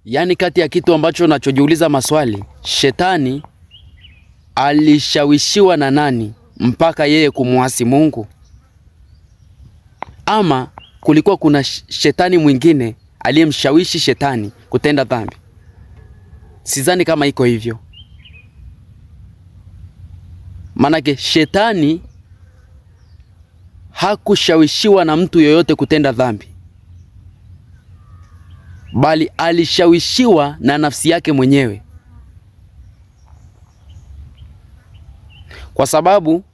Yaani kati ya kitu ambacho nachojiuliza maswali, shetani alishawishiwa na nani mpaka yeye kumuasi Mungu? Ama kulikuwa kuna shetani mwingine aliyemshawishi shetani kutenda dhambi? Sidhani kama iko hivyo. Manake shetani hakushawishiwa na mtu yoyote kutenda dhambi, bali alishawishiwa na nafsi yake mwenyewe. Kwa sababu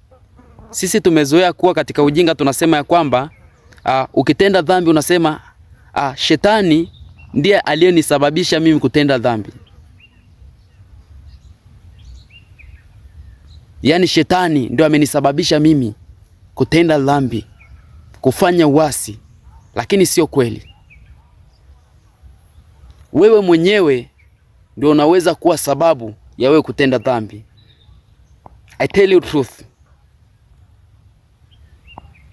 sisi tumezoea kuwa katika ujinga, tunasema ya kwamba ukitenda dhambi unasema shetani ndiye aliyenisababisha mimi kutenda dhambi. Yaani shetani ndio amenisababisha mimi kutenda dhambi, kufanya uasi. Lakini sio kweli. Wewe mwenyewe ndio unaweza kuwa sababu ya wewe kutenda dhambi. I tell you truth.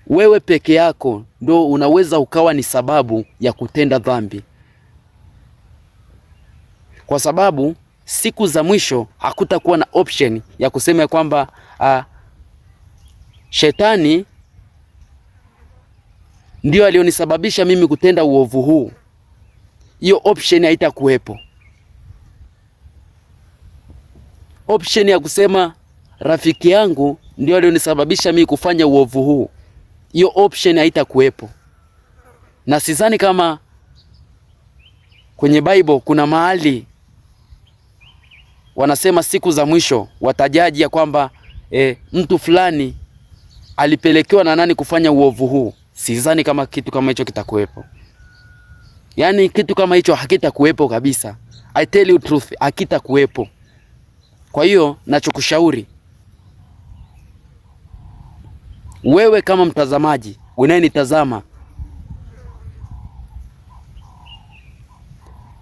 Wewe peke yako ndio unaweza ukawa ni sababu ya kutenda dhambi. Kwa sababu siku za mwisho hakutakuwa na option ya kusema ya kwamba shetani ndio alionisababisha mimi kutenda uovu huu. Hiyo option haitakuwepo. Option ya kusema rafiki yangu ndio alionisababisha mimi kufanya uovu huu, hiyo option haitakuwepo. Na sidhani kama kwenye Bible kuna mahali wanasema siku za mwisho watajaji ya kwamba mtu fulani alipelekewa na nani kufanya uovu huu. Sidhani kama kitu kama hicho kitakuwepo. Yaani kitu kama hicho hakitakuwepo kabisa. I tell you truth, hakitakuwepo. Kwa hiyo nachokushauri wewe kama mtazamaji unayenitazama,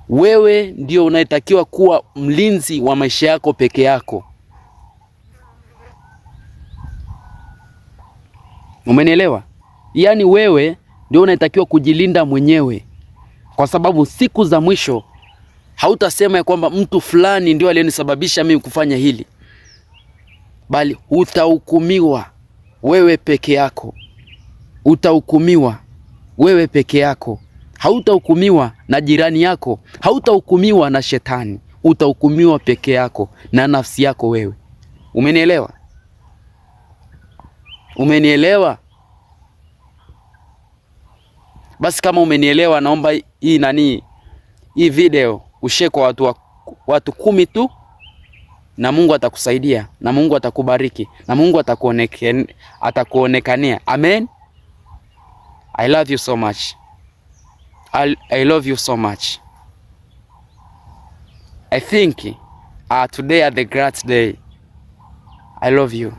wewe ndio unayetakiwa kuwa mlinzi wa maisha yako peke yako. Umenielewa? Yaani wewe ndio unayetakiwa kujilinda mwenyewe, kwa sababu siku za mwisho hautasema ya kwamba mtu fulani ndio aliyenisababisha mimi kufanya hili, bali utahukumiwa wewe peke yako. Utahukumiwa wewe peke yako. Hautahukumiwa na jirani yako, hautahukumiwa na shetani, utahukumiwa peke yako na nafsi yako wewe. Umenielewa? Umenielewa? Basi kama umenielewa, naomba hii video ushare kwa watu 10 tu, na Mungu atakusaidia, na Mungu atakubariki, na Mungu atakuonekania. Amen. I love you so much. I love you so much. I think today are the great day. I love you.